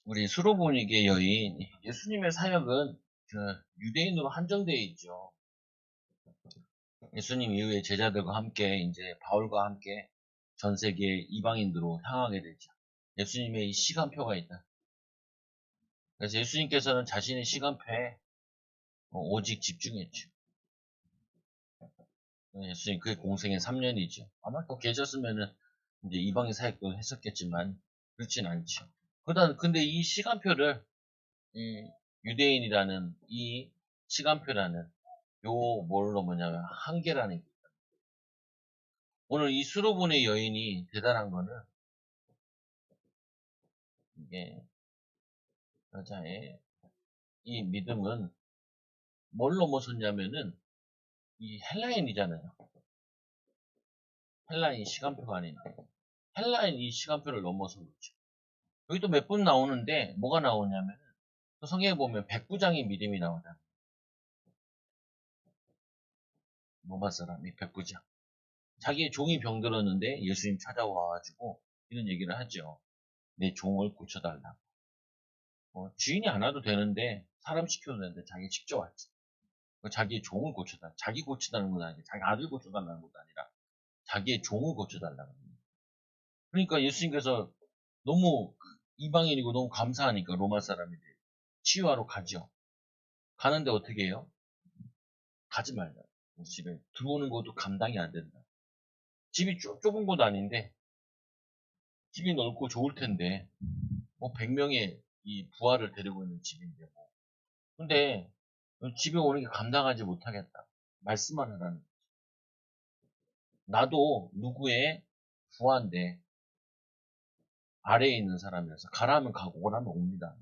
우리 수로보니게 여인, 예수님의 사역은 유대인으로 한정되어 있죠. 예수님 이후에 제자들과 함께 이제 바울과 함께 전 세계 이방인으로 향하게 되죠. 예수님의 이 시간표가 있다. 그래서 예수님께서는 자신의 시간표에 오직 집중했죠. 예수님 그의 공생의 3년이죠. 아마 또 계셨으면은 이제 이방인 사역도 했었겠지만 그렇진 않죠. 근데 이 시간표를 이 유대인이라는 이 시간표라는 요 뭘로 뭐냐면 한계라는 게. 오늘 이 수로보의 여인이 대단한 거는 이게 여자의 이 믿음은 뭘 넘어섰냐면은 이 헬라인이잖아요. 헬라인 시간표가 아닌데 헬라인 이 시간표를 넘어선 거죠. 여기 또 몇 분 나오는데 뭐가 나오냐면 또 성경에 보면 백부장의 믿음이 나오잖아요. 로마 사람이 백부장. 자기의 종이 병들었는데 예수님 찾아와가지고 이런 얘기를 하죠. 내 종을 고쳐달라고. 주인이 안 와도 되는데 사람 시켜도 되는데 자기 직접 왔지. 자기의 종을 고쳐달라. 자기 고쳐달라는 건 아니고 자기 아들 고쳐달라는 것도 아니라 자기의 종을 고쳐달라는 겁니다. 그러니까 예수님께서 너무 이방인이고 너무 감사하니까 로마 사람들이 치유하러 가죠. 가는데 어떻게 해요? 가지 말라. 집에 들어오는 것도 감당이 안 된다. 집이 좁은 곳 아닌데 집이 넓고 좋을 텐데 뭐 100명의 이 부하를 데리고 있는 집인데 뭐. 근데 집에 오는 게 감당하지 못하겠다. 말씀만 하라는. 나도 누구의 부하인데 아래에 있는 사람이라서 가라면 가고 오라면 옵니다.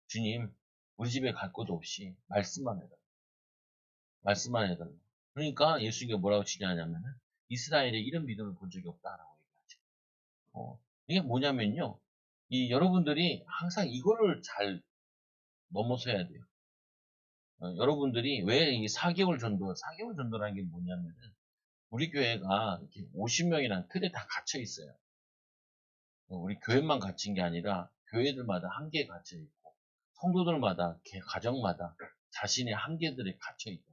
주님, 우리 집에 갈 것도 없이 말씀만 해달라. 말씀만 해달라. 그러니까 예수님이 뭐라고 지냐냐면은 이스라엘에 이런 믿음을 본 적이 없다라고 얘기하죠. 이게 뭐냐면요. 이 여러분들이 항상 이거를 잘 넘어서야 돼요. 여러분들이 왜 이 4개월 전도라는 게 뭐냐면은 우리 교회가 이렇게 50명이라는 틀에 다 갇혀 있어요. 우리 교회만 갇힌 게 아니라 교회들마다 한계에 갇혀 있고 성도들마다 가정마다 자신의 한계들에 갇혀 있다.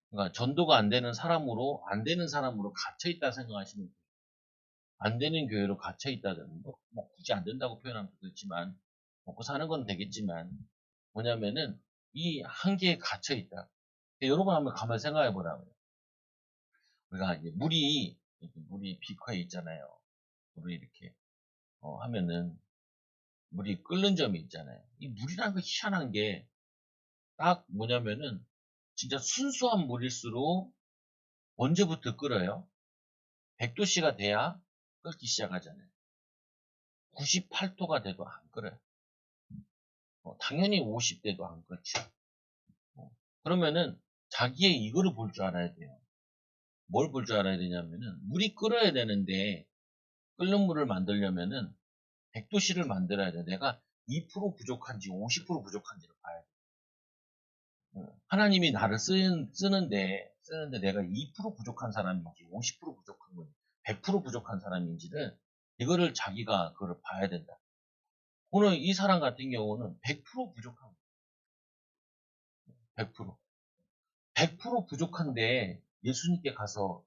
그러니까 전도가 안 되는 사람으로 갇혀 있다 생각하시면 돼요. 안 되는 교회로 갇혀 있다는 뭐 굳이 안 된다고 표현하면 그렇지만 먹고 사는 건 되겠지만 뭐냐면은 이 한계에 갇혀 있다. 여러분 한번 가만 생각해 보라고요. 우리가 이제 물이 비커에 있잖아요. 물을 이렇게 하면은 물이 끓는 점이 있잖아요. 이 물이라는 거 희한한 게 딱 뭐냐면은 진짜 순수한 물일수록 언제부터 끓어요? 100도씨가 돼야 끓기 시작하잖아요. 98도가 돼도 안 끓어요. 당연히 50대도 안 끓죠. 그러면은 자기의 이거를 볼 줄 알아야 돼요. 뭘 볼 줄 알아야 되냐면은 물이 끓어야 되는데 끓는 물을 만들려면은 100도씨를 만들어야 돼. 내가 2% 부족한지 50% 부족한지를 봐야 돼. 하나님이 나를 쓰는데 내가 2% 부족한 사람인지 50% 부족한 건지 100% 부족한 사람인지를 이거를 자기가 그걸 봐야 된다. 오늘 이 사람 같은 경우는 100% 부족한 거예요. 100%. 100% 부족한데 예수님께 가서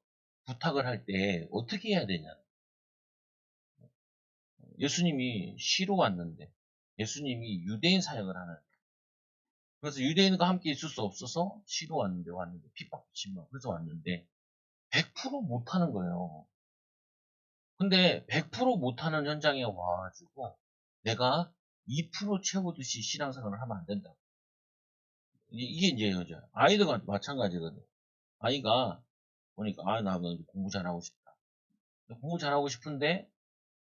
부탁을 할 때 어떻게 해야 되냐. 예수님이 시로 왔는데 예수님이 유대인 사역을 하는 그래서 유대인과 함께 있을 수 없어서 시로 왔는데 핍박도 심하고 그래서 왔는데 100% 못하는 거예요. 근데 100% 못하는 현장에 와가지고 내가 2% 채우듯이 신앙생활을 하면 안 된다. 이게 이제 여자. 아이들과 마찬가지거든. 아이가 보니까 나 공부 잘하고 싶다. 공부 잘하고 싶은데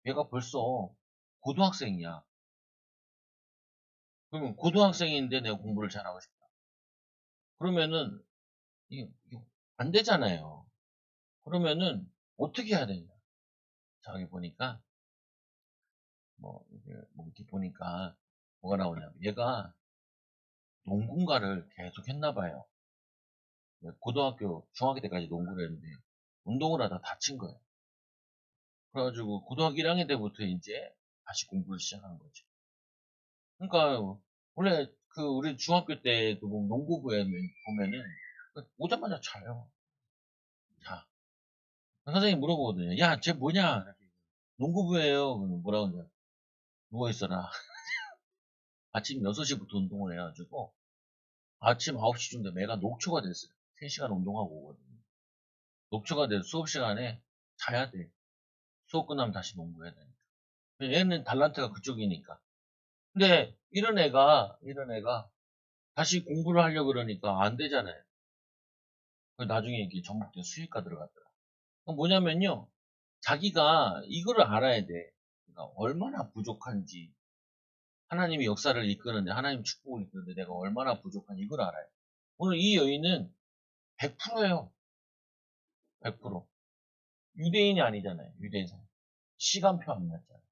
얘가 벌써 고등학생이야. 그러면 고등학생인데 내가 공부를 잘하고 싶다. 그러면은 이게 안 되잖아요. 그러면은 어떻게 해야 되냐? 저기 보니까 뭐 이렇게 보니까 뭐가 나오냐면 얘가 농군가를 계속 했나 봐요. 고등학교, 중학교 때까지 농구를 했는데 운동을 하다 다친 거예요. 그래가지고 고등학교 1학년 때부터 이제 다시 공부를 시작한 거죠. 그러니까 원래 그 우리 중학교 때도 농구부에 보면은 오자마자 자요. 자, 선생님 물어보거든요. 야, 쟤 뭐냐? 농구부예요. 그러면 뭐라고 그러냐? 누워있어라. 아침 6시부터 운동을 해가지고 아침 9시쯤 되면 애가 녹초가 됐어요. 3시간 운동하고 오거든요. 녹초가 돼서 수업 시간에 자야 돼. 수업 끝나면 다시 농구해야 되니까. 얘는 달란트가 그쪽이니까. 근데 이런 애가 다시 공부를 하려고 그러니까 안 되잖아요. 나중에 이게 전북대 수의과 들어갔더라. 뭐냐면요. 자기가 이거를 알아야 돼. 그러니까 얼마나 부족한지. 하나님이 역사를 이끄는데, 하나님 축복을 이끄는데 내가 얼마나 부족한지 이걸 알아요. 오늘 이 여인은 100%예요. 100%. 유대인이 아니잖아요. 유대인 사람. 시간표 안 맞잖아요.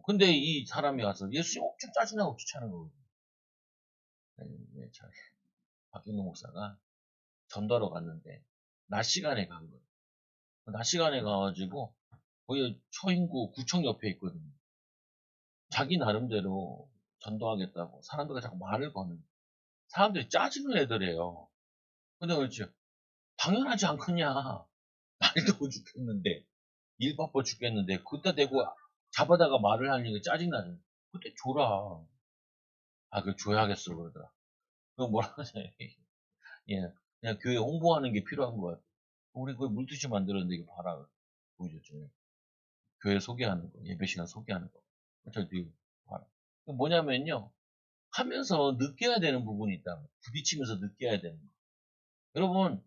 근데 이 사람이 와서 예수님 엄청 짜증나고 귀찮은 거거든요. 네, 네, 박경동 목사가 전도하러 갔는데, 낮 시간에 간 거예요. 낮 시간에 가가지고, 거기 초인구 구청 옆에 있거든요. 자기 나름대로 전도하겠다고 사람들과 자꾸 말을 거는, 사람들이 짜증을 내더래요. 근데 그렇지. 당연하지 않겠냐. 날이 더워 죽겠는데, 일 바빠 죽겠는데, 그때 대고 잡아다가 말을 하니까 짜증나죠. 그때 줘라. 아, 그 줘야겠어, 그러더라. 그거 뭐라 하냐. 예. 그냥 교회 홍보하는 게 필요한 것 같아. 우리 그 물티슈 만들었는데 이거 봐라. 보여줬죠. 교회 소개하는 거, 예배 시간 소개하는 거. 저기 봐라. 뭐냐면요. 하면서 느껴야 되는 부분이 있다. 부딪히면서 느껴야 되는 거. 여러분,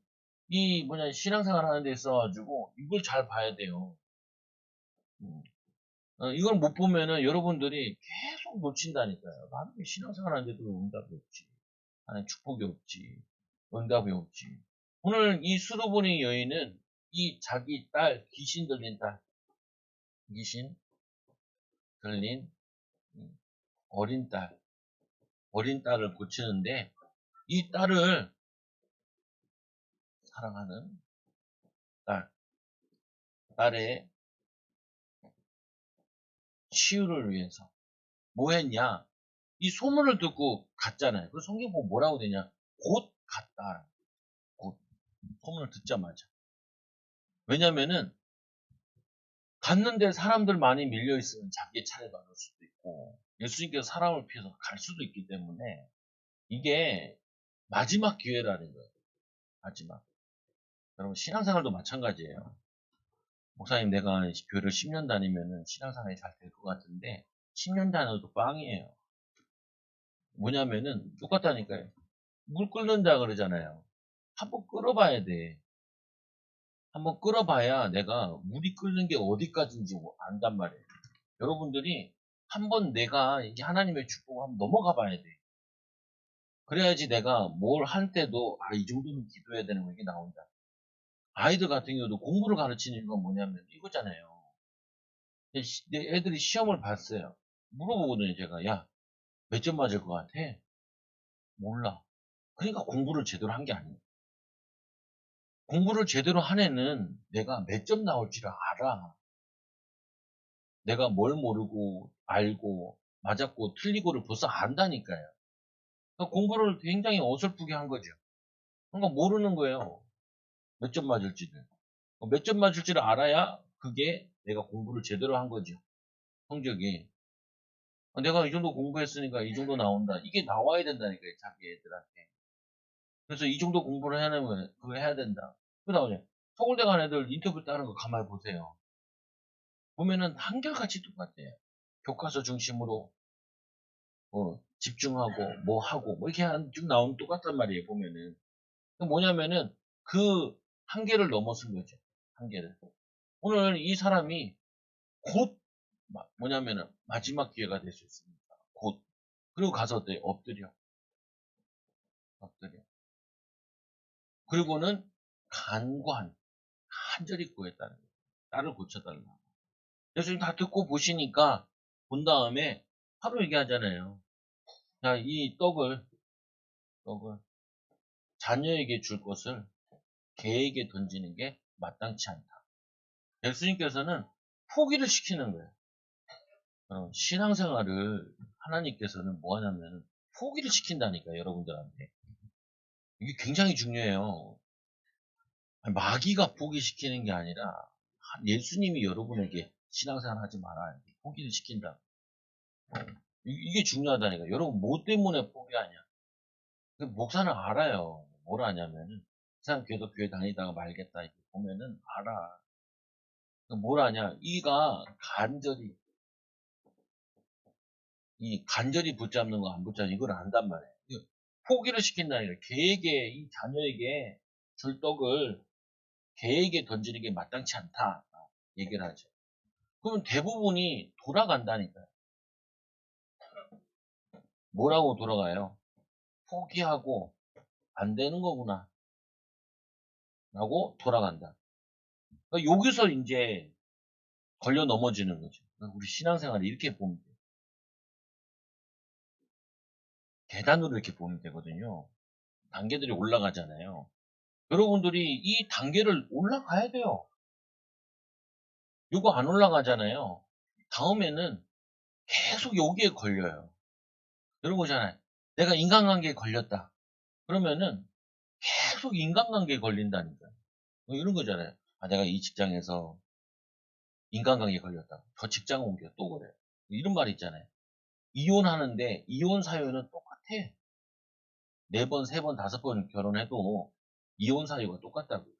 신앙생활 하는 데 있어가지고, 이걸 잘 봐야 돼요. 음. 이걸 못 보면은 여러분들이 계속 놓친다니까요. 나는 왜 신앙생활 하는데도 응답이 없지. 나는 축복이 없지. 응답이 없지. 오늘 이 수도보니 여인은 이 자기 딸, 귀신 들린 딸, 귀신 들린 어린 딸, 어린 딸을 고치는데 이 딸을 사랑하는 딸, 딸의 치유를 위해서 뭐 했냐? 이 소문을 듣고 갔잖아요. 그 성경 보고 뭐라고 되냐? 곧 갔다. 곧. 소문을 듣자마자. 왜냐면은 갔는데 사람들 많이 밀려있으면 자기의 차례도 안 올 수도 있고 예수님께서 사람을 피해서 갈 수도 있기 때문에 이게 마지막 기회라는 거예요. 마지막. 여러분 신앙생활도 마찬가지예요. 목사님 내가 교회를 10년 다니면은 신앙생활이 잘 될 것 같은데 10년 다녀도 빵이에요. 뭐냐면은 똑같다니까요. 물 끓는다 그러잖아요. 한번 끓어봐야 돼. 한번 끓어봐야 내가 물이 끓는 게 어디까지인지 안단 말이에요. 여러분들이 한번 내가 이게 하나님의 축복을 한번 넘어가 봐야 돼. 그래야지 내가 뭘 할 때도 이 정도는 기도해야 되는 거 이게 나온다. 아이들 같은 경우도 공부를 가르치는 건 뭐냐면 이거잖아요. 애들이 시험을 봤어요. 물어보거든요, 제가. 야, 몇 점 맞을 것 같아? 몰라. 그러니까 공부를 제대로 한 게 아니에요. 공부를 제대로 한 애는 내가 몇 점 나올지를 알아. 내가 뭘 모르고, 알고, 맞았고, 틀리고를 벌써 안다니까요. 그러니까 공부를 굉장히 어설프게 한 거죠. 그러니까 모르는 거예요. 몇 점 맞을지를. 몇 점 맞을지를 알아야 그게 내가 공부를 제대로 한 거죠. 성적이. 내가 이 정도 공부했으니까 이 정도 나온다. 이게 나와야 된다니까요, 자기 애들한테. 그래서 이 정도 공부를 해내면 그거 해야 된다. 그 다음에 서울대 간 애들 인터뷰 따는 거 가만히 보세요. 보면은 한결같이 똑같아요. 교과서 중심으로 집중하고 뭐 하고 뭐 이렇게 쭉 나오는 똑같단 말이에요. 보면은 뭐냐면은 그 한계를 넘어선 거죠. 한계를. 오늘 이 사람이 곧 뭐냐면은 마지막 기회가 될 수 있습니다. 곧. 그리고 가서 엎드려. 엎드려. 그리고는 간절히 구했다는 거예요. 나를 고쳐달라고. 예수님 다 듣고 보시니까 본 다음에 바로 얘기하잖아요. 자, 이 떡을 자녀에게 줄 것을 개에게 던지는 게 마땅치 않다. 예수님께서는 포기를 시키는 거예요. 신앙생활을 하나님께서는 뭐 하냐면 포기를 시킨다니까, 여러분들한테. 이게 굉장히 중요해요. 마귀가 포기시키는 게 아니라 예수님이 여러분에게 신앙생활 하지 말아요. 포기를 시킨다. 이게 중요하다니까. 여러분 뭐 때문에 포기하냐? 목사는 알아요. 뭘 아냐면은 그 사람 계속 교회 다니다가 말겠다 이렇게 보면은 알아. 뭘 아냐? 이가 간절히 이 간절히 붙잡는 거 안 붙잡는 이걸 안단 말이에요. 포기를 시킨다니까. 걔에게 이 자녀에게 줄 떡을 걔에게 던지는 게 마땅치 않다 얘기를 하죠. 그러면 대부분이 돌아간다니까요. 뭐라고 돌아가요? 포기하고 안 되는 거구나 라고 돌아간다. 그러니까 여기서 이제 걸려 넘어지는 거죠. 그러니까 우리 신앙생활을 이렇게 보면 돼요. 계단으로 이렇게 보면 되거든요. 단계들이 올라가잖아요. 여러분들이 이 단계를 올라가야 돼요. 이거 안 올라가잖아요. 다음에는 계속 여기에 걸려요. 여러분 보잖아요. 내가 인간관계에 걸렸다. 그러면은 계속 인간관계에 걸린다니까요. 뭐 이런 거잖아요. 내가 이 직장에서 인간관계에 걸렸다. 저 직장 옮겨 또 그래요. 이런 말 있잖아요. 이혼하는데 이혼 사유는 똑같아. 4번, 3번, 5번 결혼해도 이혼 사유가 똑같다고요.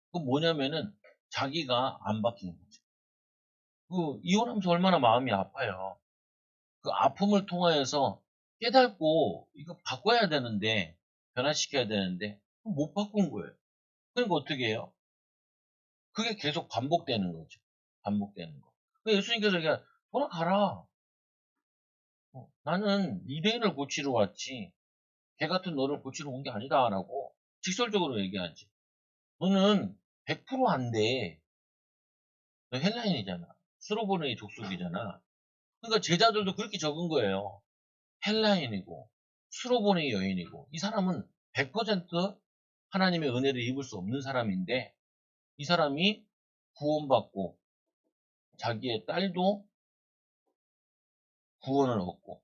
그건 뭐냐면은 자기가 안 바뀌는 거죠. 이혼하면서 얼마나 마음이 아파요. 그 아픔을 통하여서 깨닫고 이거 바꿔야 되는데 변화시켜야 되는데 못 바꾼 거예요. 그러니까 어떻게 해요? 그게 계속 반복되는 거죠. 반복되는 거. 예수님께서 그냥 돌아가라. 나는 이대인을 고치러 왔지 걔 같은 너를 고치러 온 게 아니다라고 직설적으로 얘기하지. 너는 100%안 돼. 너 헬라인이잖아. 스로보네의 족속이잖아. 그러니까 제자들도 그렇게 적은 거예요. 헬라인이고 스로보네의 여인이고 이 사람은 100% 하나님의 은혜를 입을 수 없는 사람인데 이 사람이 구원받고 자기의 딸도 구원을 얻고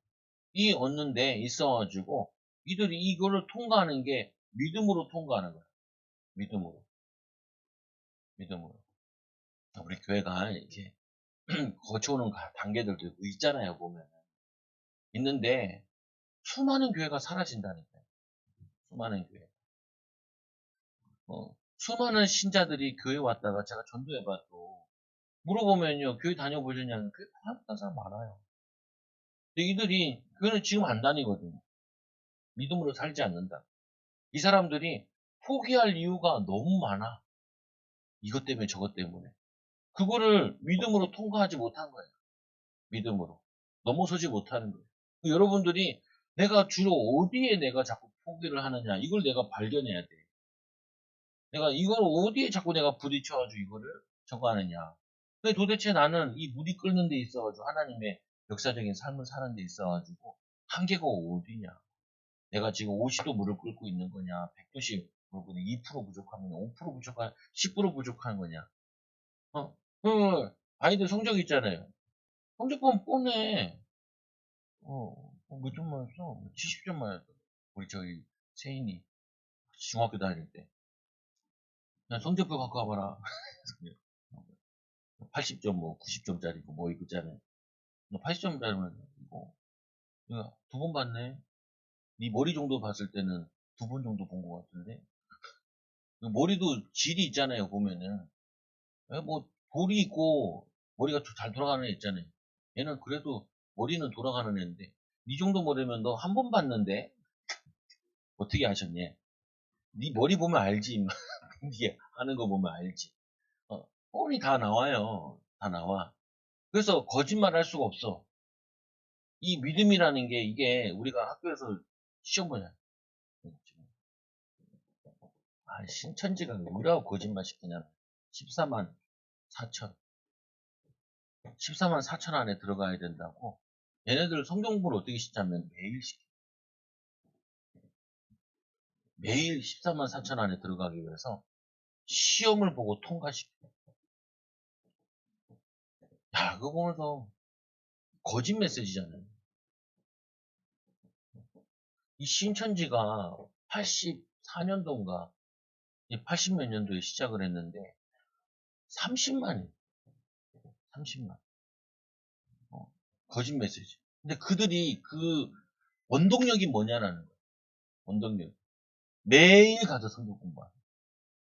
이 얻는데 있어가지고 이들이 이거를 통과하는 게 믿음으로 통과하는 거야. 믿음으로. 믿음으로. 우리 교회가 이렇게 거쳐오는 단계들도 있잖아요, 보면. 있는데, 수많은 교회가 사라진다니까요. 수많은 교회. 수많은 신자들이 교회 왔다가 제가 전도해봐도, 물어보면요, 교회 다녀보셨냐면, 교회 다녔다는 사람 많아요. 근데 이들이, 교회는 지금 안 다니거든요. 믿음으로 살지 않는다. 이 사람들이 포기할 이유가 너무 많아. 이것 때문에 저것 때문에. 그거를 믿음으로 통과하지 못한 거예요. 믿음으로. 넘어서지 못하는 거예요. 여러분들이 내가 주로 어디에 내가 자꾸 포기를 하느냐, 이걸 내가 발견해야 돼. 내가 이걸 어디에 자꾸 내가 부딪혀가지고 이거를 저거 하느냐. 근데 도대체 나는 이 물이 끓는 데 있어가지고 하나님의 역사적인 삶을 사는 데 있어가지고 한계가 어디냐. 내가 지금 50도 물을 끓고 있는 거냐, 100도씩 물을 끓는 2% 부족한 거냐, 5% 부족한, 10% 부족한 거냐. 아이들 성적 있잖아요. 성적 보면 뻔해. 몇 점 맞았어? 70점 맞았어. 우리 저희 세인이 중학교 다닐 때. 그냥 성적표 갖고 와봐라. 80점 뭐 90점짜리 뭐 이거 있잖아요. 80점짜리면 이거 2번 봤네. 네 머리 정도 봤을 때는 2번 정도 본 것 같은데. 머리도 질이 있잖아요, 보면은. 뭐 돌이 있고 머리가 잘 돌아가는 애 있잖아요. 얘는 그래도 머리는 돌아가는 애인데 네 정도 머리면 너 한 번 봤는데 어떻게 하셨냐? 네 머리 보면 알지. 이게 하는 거 보면 알지. 뻔히 다 나와요. 다 나와. 그래서 거짓말 할 수가 없어. 이 믿음이라는 게 이게 우리가 학교에서 시험 보냐. 신천지가 뭐라고 거짓말 시키냐. 14만 4천. 14만 4천 안에 들어가야 된다고. 얘네들 성경 공부를 어떻게 시키냐면 매일 시켜. 매일 14만 4천 안에 들어가기 위해서 시험을 보고 통과시켜. 야, 그거 보면서 거짓 메시지잖아요. 이 신천지가 84년도인가 80몇 년도에 시작을 했는데 30만이 30만 거짓 메시지. 근데 그들이 그 원동력이 뭐냐라는 거예요. 원동력. 매일 가서 성경 공부하는 거예요.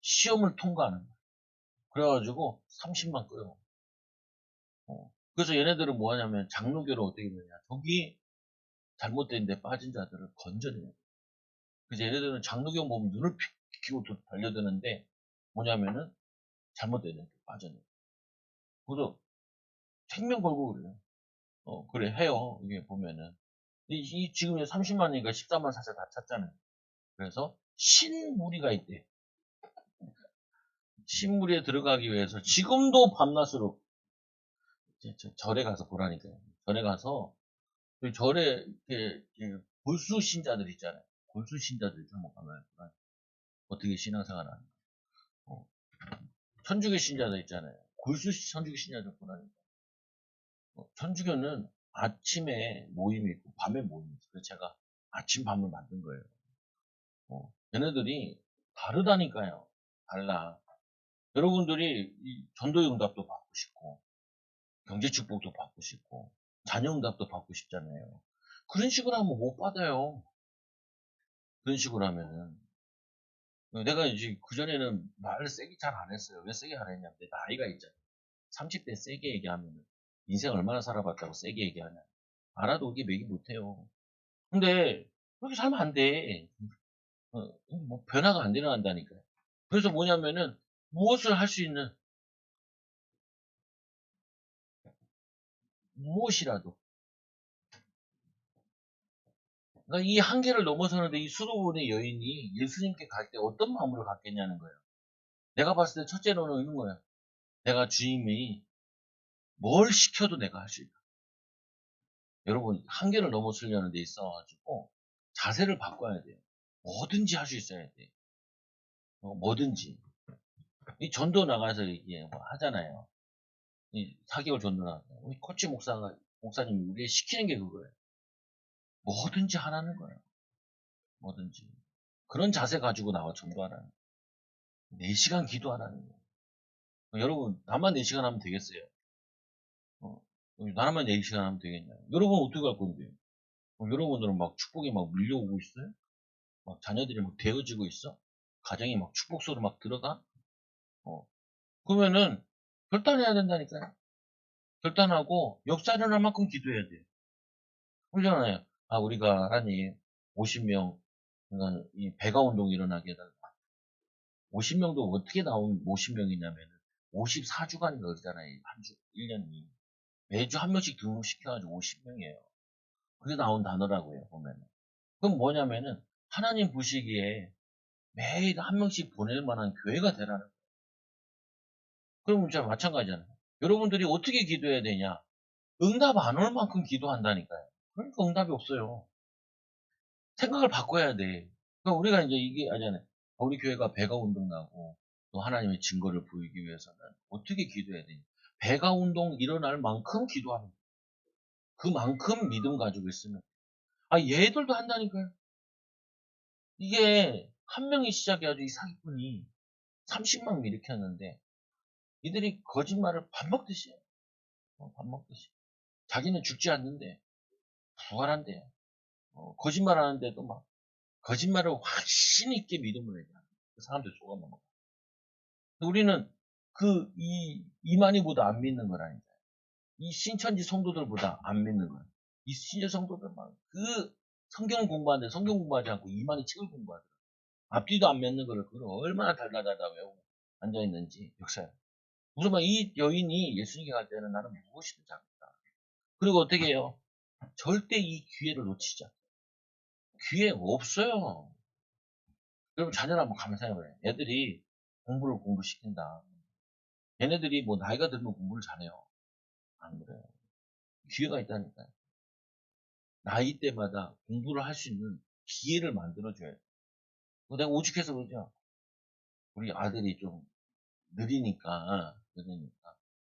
시험을 통과하는 거예요. 그래가지고 30만 끌어. 그래서 얘네들은 뭐 하냐면 장로교를 어떻게 되냐. 저기 잘못된 데 빠진 자들을 건져내요. 그래서 얘네들은 장로교 보면 눈을 비키고 달려드는데 뭐냐면은 잘못된 데 빠져내요. 그래서 생명 걸고 그래요. 그래 해요. 이게 보면은 지금 30만이니까 14만 사자 다 찼잖아요. 그래서 신무리가 있대. 신무리에 들어가기 위해서 지금도 밤낮으로 절에 가서 보라니까요. 절에 가서 그 절에 이렇게 골수 신자들 있잖아요. 골수 신자들 좀 가면 어떻게 신앙생활 하는 거. 천주교 신자들 있잖아요. 골수 천주교 신자들 보라니까. 천주교는 아침에 모임이 있고 밤에 모임이 있어요. 그래서 제가 아침 밤을 만든 거예요. 얘네들이 다르다니까요. 달라. 여러분들이 이 전도의 응답도 받고 싶고 경제 축복도 받고 싶고 자녀 응답도 받고 싶잖아요. 그런 식으로 하면 못 받아요. 그런 식으로 하면은 내가 이제 그전에는 말을 세게 잘 안 했어요. 왜 세게 안 했냐면 내 나이가 있잖아요. 30대 세게 얘기하면 인생 얼마나 살아봤다고 세게 얘기하냐. 알아도 그게 매기 못해요. 근데 그렇게 살면 안 돼. 뭐 변화가 안 일어난다니까요. 그래서 뭐냐면은 무엇을 할 수 있는 무엇이라도 그러니까 이 한계를 넘어서는데 이 수도원의 여인이 예수님께 갈 때 어떤 마음으로 갔겠냐는 거예요. 내가 봤을 때 첫째로는 이런 거예요. 내가 주님이 뭘 시켜도 내가 할 수 있다. 여러분 한계를 넘어서려는 데 있어가지고 자세를 바꿔야 돼요. 뭐든지 할 수 있어야 돼. 뭐든지. 이 전도 나가서 이게 뭐 하잖아요. 이 4개월 전도 나가서 우리 코치 목사님이 우리에 시키는 게 그거예요. 뭐든지 하라는 거예요. 뭐든지. 그런 자세 가지고 나와 전도하라는 거예요. 4시간 기도하라는 거예요. 여러분 나만 4시간 하면 되겠어요? 어, 나만 4시간 하면 되겠냐? 여러분 어떻게 할 건데요? 여러분들은 막 축복이 막 밀려오고 있어요? 막 자녀들이 막 되어지고 있어? 가정이 막 축복소로 막 들어가? 그러면은 결단해야 된다니까요. 결단하고 역사 일어날 만큼 기도해야 돼요. 그러잖아요. 아, 우리가 하나님 50명, 그러니까 이 배가 운동이 일어나게 해달라. 50명도 어떻게 나온 50명이냐면 54주간인가 그러잖아요. 한 주, 1년이. 매주 한 명씩 등록시켜가지고 50명이에요. 그게 나온 단어라고요, 보면은. 그럼 뭐냐면은 하나님 보시기에 매일 한 명씩 보낼 만한 교회가 되라는 거예요. 그럼 진짜 마찬가지잖아요. 여러분들이 어떻게 기도해야 되냐? 응답 안 올 만큼 기도한다니까요. 그러니까 응답이 없어요. 생각을 바꿔야 돼. 그러니까 우리가 이제 이게 아니잖아요. 우리 교회가 배가 운동 나고 또 하나님의 증거를 보이기 위해서는 어떻게 기도해야 되냐? 배가 운동 일어날 만큼 기도하는 거예요. 그만큼 믿음 가지고 있으면. 아, 얘들도 한다니까요. 이게 한 명이 시작해가지고 이 사기꾼이 30만 일으켰는데 이들이 거짓말을 밥 먹듯이 해요. 밥 먹듯이. 자기는 죽지 않는데 부활한대요. 거짓말 하는데도 막 거짓말을 확신 있게 믿음을 해요. 사람들 속아 넘어가. 우리는 이만희보다 안 믿는 거라니까요. 이 신천지 성도들보다 안 믿는 거예요. 이 신천지 성도들만 성경 공부하는데 성경 공부하지 않고 이만희 책을 공부하더라고요. 앞뒤도 안 맞는 거를 그걸 얼마나 달달달달 외우고 앉아있는지 역사에. 무슨 말 이 여인이 예수님께 갈 때는 나는 무엇이든 잡겠다. 그리고 어떻게 해요? 절대 이 기회를 놓치지 않아요. 기회 없어요. 여러분 자녀를 한번 가만 생각해봐요. 애들이 공부를 공부시킨다. 얘네들이 뭐 나이가 들면 공부를 잘해요. 안 그래요. 기회가 있다니까요. 나이 때마다 공부를 할 수 있는 기회를 만들어줘야 돼. 내가 오죽해서 그러죠. 우리 아들이 좀 느리니까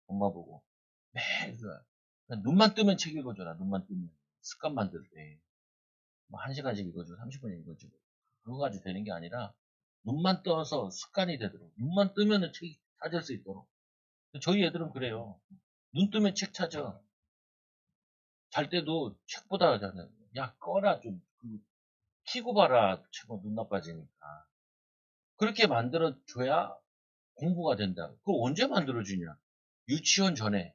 엄마 보고 매일 눈만 뜨면 책 읽어줘라. 눈만 뜨면. 습관 만들 때. 뭐 1시간씩 읽어주고 30분 읽어주고. 그거 가지고 되는 게 아니라 눈만 떠서 습관이 되도록. 눈만 뜨면은 책 찾을 수 있도록. 저희 애들은 그래요. 눈 뜨면 책 찾아. 잘 때도 책 보다 하잖아요. 야, 꺼라. 좀, 키고 봐라. 책은 눈 나빠지니까. 그렇게 만들어줘야 공부가 된다. 그거 언제 만들어주냐? 유치원 전에.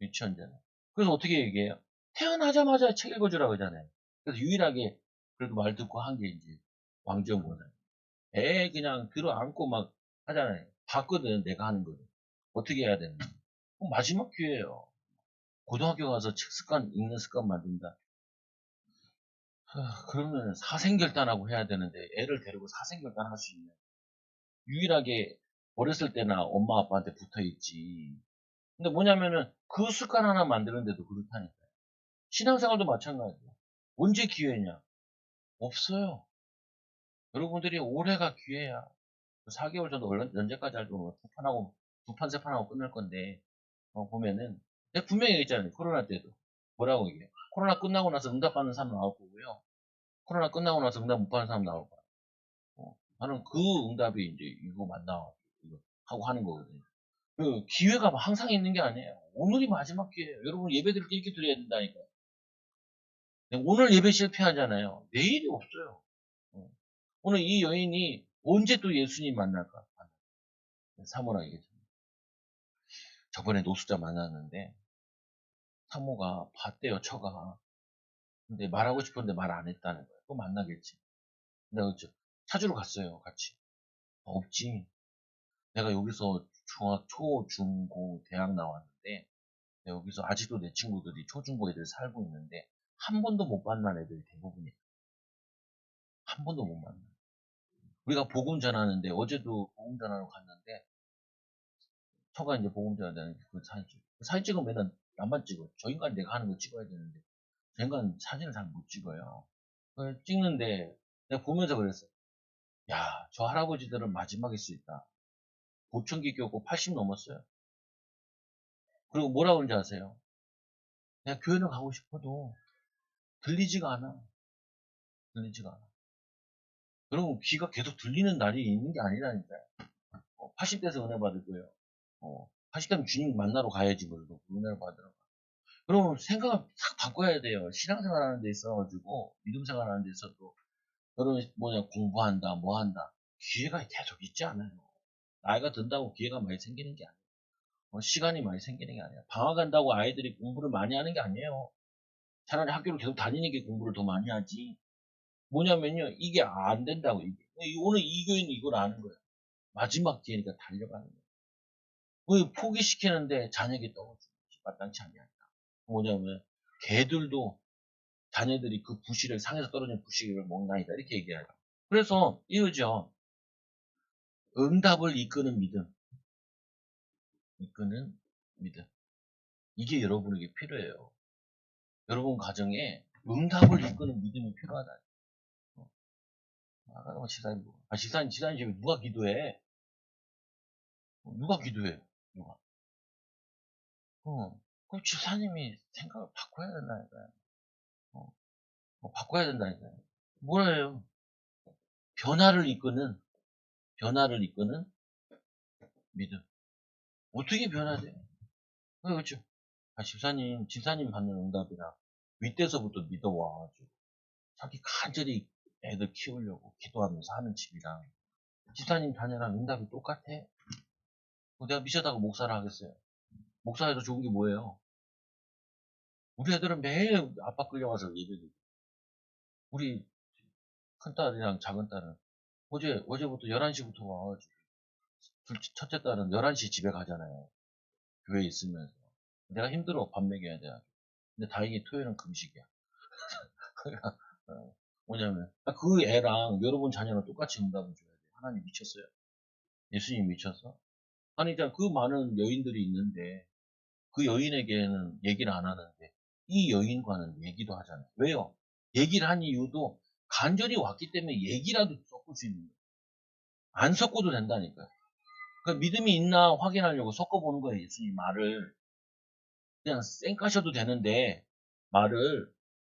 유치원 전에. 그래서 어떻게 얘기해요? 태어나자마자 책 읽어주라고 하잖아요. 그래서 유일하게 그래도 말 듣고 한 게 이제 왕정보다. 애 그냥 들어 안고 막 하잖아요. 봤거든, 내가 하는 거를. 어떻게 해야 되는지. 마지막 기회예요. 고등학교 가서 책 습관, 읽는 습관 만든다. 그러면 사생결단하고 해야 되는데 애를 데리고 사생결단 할 수 있는 유일하게 어렸을 때나 엄마 아빠한테 붙어 있지. 근데 뭐냐면은 그 습관 하나 만드는데도 그렇다니까요. 신앙생활도 마찬가지야. 언제 기회냐? 없어요. 여러분들이 올해가 기회야. 4개월 정도 언제까지 할고 두 판, 세 판 하고 끝날 건데 보면은 내가 분명히 얘기했잖아요. 코로나 때도 뭐라고 얘기해? 코로나 끝나고 나서 응답 받는 사람 나올 거고요. 코로나 끝나고 나서 응답 못 받는 사람 나올 거야. 나는 그 응답이 이제 이거만 나와 이거 하고 하는 거거든요. 그 기회가 항상 있는 게 아니에요. 오늘이 마지막 기회예요. 여러분 예배 드릴 때 이렇게 드려야 된다니까. 오늘 예배 실패하잖아요. 내일이 없어요. 어. 오늘 이 여인이 언제 또 예수님 만날까? 사모라 얘기했잖아요. 저번에 노숙자 만났는데 사모가 봤대요, 처가. 근데 말하고 싶었는데 말 안 했다는 거예요. 또 만나겠지. 내가 찾으러 갔어요, 같이. 없지. 내가 여기서 초, 중, 고, 대학 나왔는데 여기서 아직도 내 친구들이 초, 중, 고 애들 살고 있는데 한 번도 못 만난 애들이 대부분이에요. 한 번도 못 만나. 우리가 복음 전하는데 어제도 복음 전하러 갔는데 처가 이제 복음 전하는 그 사진 찍. 그 사진 찍으면 맨날 나만 찍어. 저 인간 내가 하는 거 찍어야 되는데 저 인간 사진을 잘 못 찍어요. 찍는데 내가 보면서 그랬어. 야, 저 할아버지들은 마지막일 수 있다. 보청기 껴고 80 넘었어요. 그리고 뭐라 그런지 아세요? 내가 교회는 가고 싶어도 들리지가 않아. 들리지가 않아. 여러분, 귀가 계속 들리는 날이 있는 게 아니라니까요. 80대에서 은혜 받을 거예요. 80대면 주님 만나러 가야지, 그래도. 은혜를 받으러. 그럼 생각을 싹 바꿔야 돼요. 신앙생활 하는 데 있어가지고, 믿음생활 하는 데 있어도, 여러분, 공부한다, 뭐 한다. 기회가 계속 있지 않아요. 나이가 든다고 기회가 많이 생기는 게 아니에요. 시간이 많이 생기는 게 아니에요. 방학한다고 아이들이 공부를 많이 하는 게 아니에요. 차라리 학교를 계속 다니는 게 공부를 더 많이 하지. 뭐냐면요, 이게 안 된다고, 이게. 오늘 이 교인은 이걸 아는 거예요. 마지막 기회니까 달려가는 거예요. 왜 포기시키는데 자녀에게 떨어지는 것이 마땅치 않냐. 뭐냐면, 개들도 자녀들이 그 부실을, 상에서 떨어진 부실을 먹나이다. 이렇게 얘기해요. 그래서, 이거죠. 응답을 이끄는 믿음. 이끄는 믿음. 이게 여러분에게 필요해요. 여러분 가정에 응답을 이끄는 믿음이 필요하다. 집사님 집에 누가 기도해? 누가 기도해? 누가? 그럼 집사님이 생각을 바꿔야 된다니까요. 어, 바꿔야 된다니까요. 뭐예요? 변화를 이끄는, 변화를 이끄는 믿음. 어떻게 변화돼요? 그렇죠. 집사님 받는 응답이라 윗대서부터 믿어와가지고 자기 간절히 애들 키우려고 기도하면서 하는 집이랑 집사님 자녀랑 응답이 똑같아. 내가 미쳐다가 목사를 하겠어요. 목사에도 좋은 게 뭐예요? 우리 애들은 매일 아빠 끌려가서 예배드리고 우리 큰딸이랑 작은딸은 어제부터 11시부터 와가지고 첫째 딸은 11시 집에 가잖아요. 교회에 있으면서. 내가 힘들어, 밥 먹여야 돼. 근데 다행히 토요일은 금식이야. 그러니까, 뭐냐면, 그 애랑 여러분 자녀는 똑같이 응답을 줘야 돼. 하나님 미쳤어요. 예수님 미쳤어? 아니, 그 많은 여인들이 있는데, 그 여인에게는 얘기를 안 하는데, 이 여인과는 얘기도 하잖아요. 왜요? 얘기를 한 이유도 간절히 왔기 때문에 얘기라도 섞을 수 있는 거예요. 안 섞어도 된다니까요. 그 믿음이 있나 확인하려고 섞어보는 거예요, 예수님 말을. 그냥 쌩까셔도 되는데 말을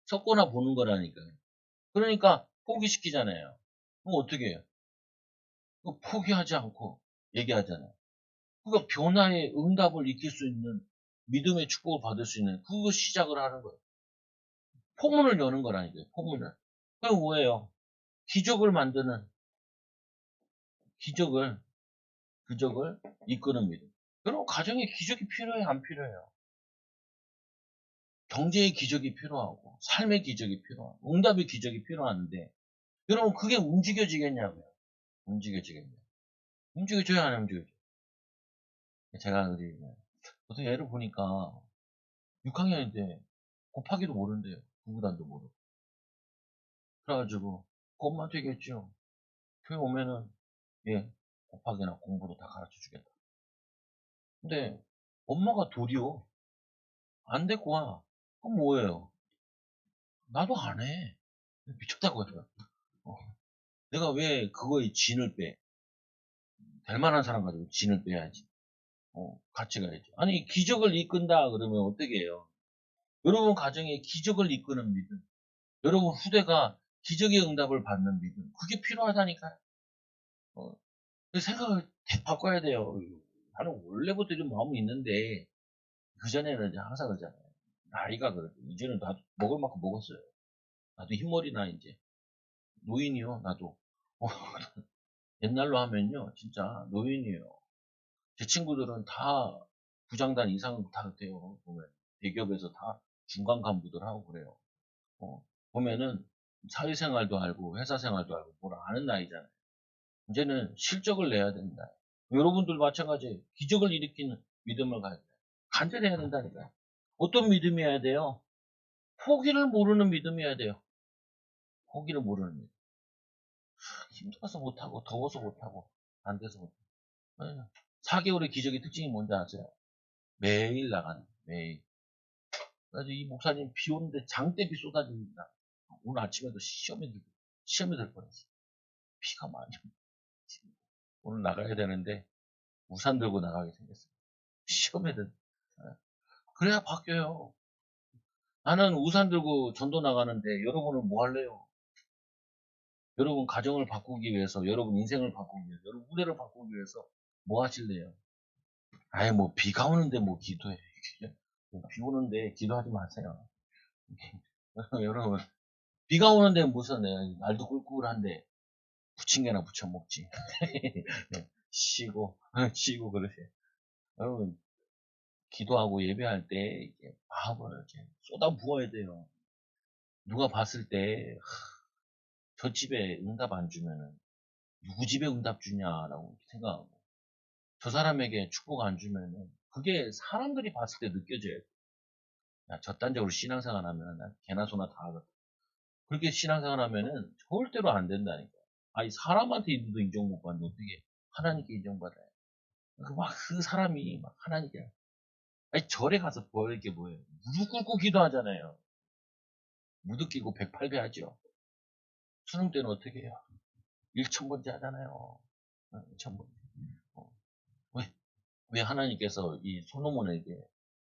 섞거나 보는 거라니까요. 그러니까 포기시키잖아요. 그럼 어떻게 해요? 포기하지 않고 얘기하잖아요. 그러니까 변화의 응답을 익힐 수 있는 믿음의 축복을 받을 수 있는 그거 시작을 하는 거예요. 포문을 여는 거라니까요. 포문을. 그게 뭐예요? 기적을 만드는 기적을 이끄는 믿음. 여러분 가정에 기적이 필요해요? 안 필요해요? 경제의 기적이 필요하고 삶의 기적이 필요하고 응답의 기적이 필요한데 여러분 그게 움직여지겠냐고요. 움직여지겠냐. 움직여줘야 안 움직여져. 제가 어디 어떻게 애를 보니까 6학년인데 곱하기도 모른대요. 구구단도 모르고. 그래가지고 그것만 되겠죠. 교회 오면은 예 곱하기나 공부도 다 가르쳐 주겠다. 근데 엄마가 도리어 안 데리고 와. 그럼 뭐예요? 나도 안 해. 미쳤다고요. 어. 내가 왜 그거에 진을 빼? 될 만한 사람 가지고 진을 빼야지. 같이 가야지. 아니 기적을 이끈다 그러면 어떻게 해요? 여러분 가정에 기적을 이끄는 믿음. 여러분 후대가 기적의 응답을 받는 믿음. 그게 필요하다니까요. 어, 그 생각을 바꿔야 돼요. 나는 원래부터 좀 마음이 있는데 그전에는 이제 항상 그러잖아요. 나이가 그래. 이제는 나도 먹을 만큼 먹었어요. 나도 흰머리나 이제 노인이요. 나도. 옛날로 하면요. 진짜 노인이에요. 제 친구들은 다 부장단 이상 다 돼요. 보면 대기업에서 다 중간 간부들 하고 그래요. 보면은 사회생활도 알고 회사 생활도 알고 뭘 아는 나이잖아요. 이제는 실적을 내야 된다. 여러분들 마찬가지예요. 기적을 일으키는 믿음을 가야 돼요. 간절해야 된다니까요. 어떤 믿음이어야 돼요? 포기를 모르는 믿음이어야 돼요. 포기를 모르는 믿음. 힘들어서 못하고 더워서 못하고 안 돼서 못하고. 4개월의 기적의 특징이 뭔지 아세요? 매일 나가는 거예요. 매일. 그래서 이 목사님 비 오는데 장대비 쏟아집니다. 오늘 아침에도 시험에 들 뻔했어요. 비가 많이 옵니다. 오늘 나가야 되는데 우산 들고 나가게 생겼어요. 시험에 들. 그래야 바뀌어요. 나는 우산 들고 전도 나가는데 여러분은 뭐 할래요? 여러분 가정을 바꾸기 위해서, 여러분 인생을 바꾸기 위해서, 여러분 후대를 바꾸기 위해서 뭐 하실래요? 아예 뭐 비가 오는데 뭐 기도해. 비 오는데 기도하지 마세요. 여러분 비가 오는데 무슨 날도 꿀꿀한데 부침개나 부쳐 먹지. 쉬고 그러세요. 여러분 기도하고 예배할 때 이렇게 마음을 이렇게 쏟아 부어야 돼요. 누가 봤을 때 저 집에 응답 안 주면은 누구 집에 응답 주냐라고 생각하고 저 사람에게 축복 안 주면은 그게 사람들이 봤을 때 느껴져요. 야, 저딴적으로 신앙생활 하면 나 개나 소나 다 하거든. 그렇게 신앙생활 하면은 절대로 안 된다니까. 아니 사람한테 인도 인정 못 받는데 어떻게 하나님께 인정받아요? 그 사람이 막 하나님께 아니 절에 가서 볼 게 뭐예요? 무릎 꿇고 기도하잖아요. 무릎 끼고 108배 하죠. 수능 때는 어떻게 해요? 1,000번째 하잖아요. 1,000번째. 왜, 왜 하나님께서 이 솔로몬에게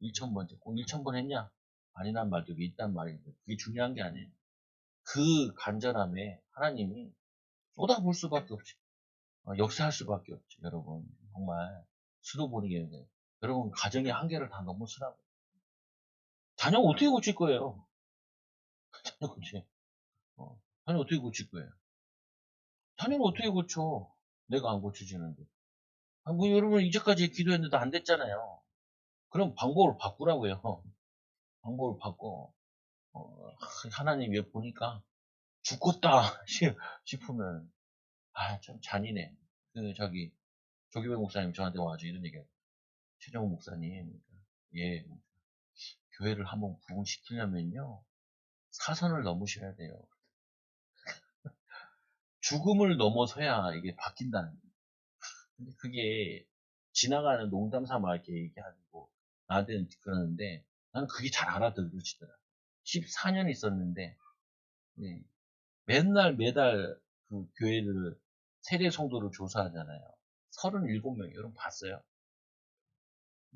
1,000번째, 꼭 1,000번 했냐? 아니란 말도 있단 말인데, 그게 중요한 게 아니에요. 그 간절함에 하나님이 쏟아부을 수밖에 없지. 역사할 수밖에 없지, 여러분. 정말, 수도 보리겠네. 여러분, 가정의 한계를 다 넘어서라고. 자녀 어떻게 고칠 거예요? 자녀 고치, 자녀 어떻게 고칠 거예요? 자녀는 어떻게 고쳐? 내가 안 고쳐지는데. 뭐 여러분, 이제까지 기도했는데 안 됐잖아요. 그럼 방법을 바꾸라고요. 방법을 바꿔. 하나님 왜 보니까 죽겠다 싶으면 참 잔인해. 조기배 목사님 저한테 와가지고 이런 얘기해요. 최정호 목사님, 예, 교회를 한번 부흥시키려면요 사선을 넘으셔야 돼요. 죽음을 넘어서야 이게 바뀐다는 거예요. 근데 그게 지나가는 농담 삼아 이렇게 얘기하고 나한테는 그러는데 나는 그게 잘 알아들어지더라. 14년 있었는데 네, 맨날 매달 그 교회를 세대 성도를 조사하잖아요. 37명 여러분 봤어요?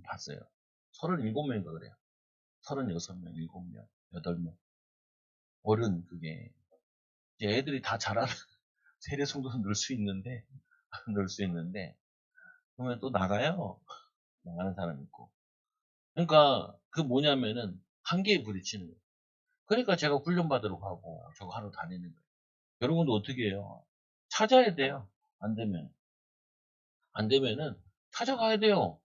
봤어요. 37명인가 그래요. 36명, 7명, 8명. 어른, 그게. 이제 애들이 다 자라면 세례 정도는 넣을 수 있는데, 넣을 수 있는데, 그러면 또 나가요. 나가는 사람 있고. 그러니까, 그 뭐냐면은, 한계에 부딪히는 거예요. 그러니까 제가 훈련받으러 가고, 저거 하러 다니는 거예요. 여러분도 어떻게 해요? 찾아야 돼요. 안 되면. 안 되면은, 찾아가야 돼요.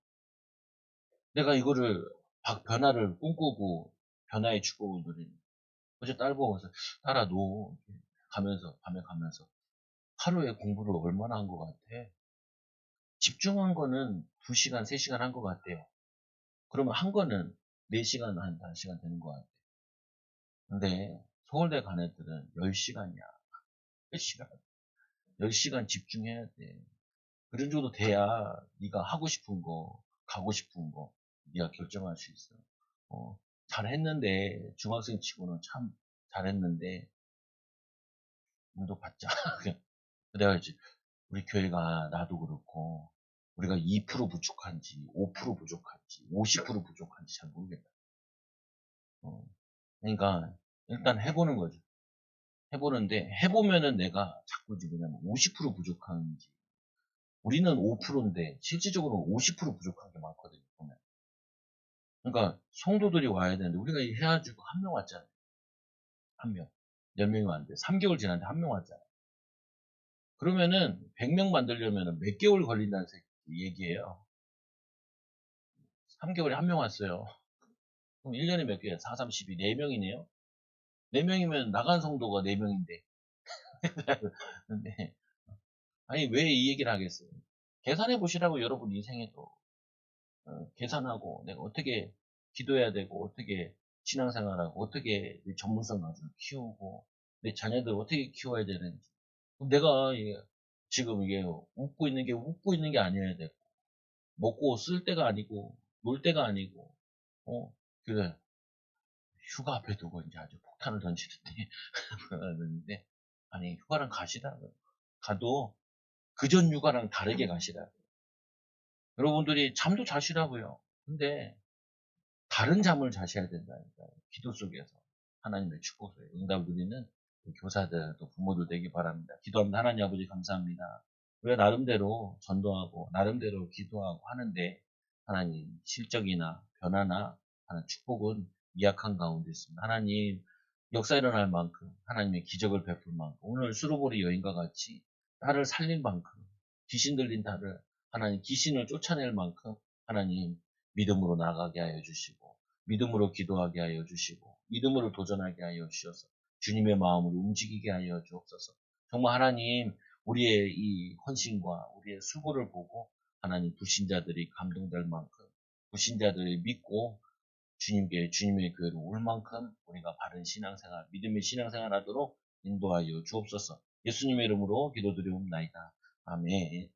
내가 이거를, 변화를 꿈꾸고, 변화의 축복을 누리는. 어제 딸 보면서, 딸아, 너, 가면서, 밤에 가면서, 하루에 공부를 얼마나 한 것 같아? 집중한 거는 2시간, 3시간 한 것 같아요. 그러면 한 거는 4시간, 한 5시간 되는 것 같아요. 근데 서울대 간 애들은 10시간이야. 10시간. 10시간 집중해야 돼. 그런 정도 돼야 네가 하고 싶은 거, 가고 싶은 거, 네가 결정할 수 있어. 어, 잘했는데, 중학생 치고는 참 잘했는데, 운도 받자. 그래야지. 우리 교회가 나도 그렇고 우리가 2% 부족한지 5% 부족한지 50% 부족한지 잘 모르겠다. 그러니까 일단 해보는 거죠. 해보는데 해보면은 내가 자꾸 뭐냐면 50% 부족한지 우리는 5%인데 실질적으로 50% 부족한 게 많거든요. 보면. 그러니까 성도들이 와야 되는데 우리가 해가지고 한 명 왔잖아요. 한 명. 몇 명이 왔는데 3개월 지났는데 한 명 왔잖아요. 그러면은 100명 만들려면 몇 개월 걸린다는 얘기예요. 3개월에 한 명 왔어요. 그럼 1년에 몇 개야? 4, 3, 12, 4명이네요? 4명이면 나간 성도가 4명인데. 근데, 아니, 왜 이 얘기를 하겠어요? 계산해 보시라고 여러분 인생에도. 계산하고, 내가 어떻게 기도해야 되고, 어떻게 신앙생활하고, 어떻게 내 전문성 가지고 키우고, 내 자녀들 어떻게 키워야 되는지. 그럼 내가 지금 이게 웃고 있는 게 아니어야 되고, 먹고 쓸 때가 아니고, 놀 때가 아니고, 그래. 휴가 앞에 두고 이제 아주 폭탄을 던지는데, 그러는데, 아니, 휴가랑 가시라고요. 가도 그전 휴가랑 다르게 가시라고요. 여러분들이 잠도 자시라고요. 근데 다른 잠을 자셔야 된다니까요. 기도 속에서. 하나님의 축복을 응답 누리는 교사들, 또 부모들 되기 바랍니다. 기도합니다. 하나님 아버지 감사합니다. 우리가 나름대로 전도하고, 나름대로 기도하고 하는데, 하나님 실적이나 변화나 하는 축복은 미약한 가운데 있습니다. 하나님 역사 일어날 만큼, 하나님의 기적을 베풀 만큼, 오늘 수로보리 여인과 같이 딸을 살릴 만큼, 귀신 들린 딸을 하나님 귀신을 쫓아낼 만큼 하나님 믿음으로 나가게 하여 주시고, 믿음으로 기도하게 하여 주시고, 믿음으로 도전하게 하여 주셔서 주님의 마음을 움직이게 하여 주옵소서. 정말 하나님, 우리의 이 헌신과 우리의 수고를 보고 하나님 불신자들이 감동될 만큼, 불신자들이 믿고 주님의 교회로 올 만큼 우리가 바른 신앙생활, 믿음의 신앙생활 하도록 인도하여 주옵소서. 예수님의 이름으로 기도드리옵나이다. 아멘.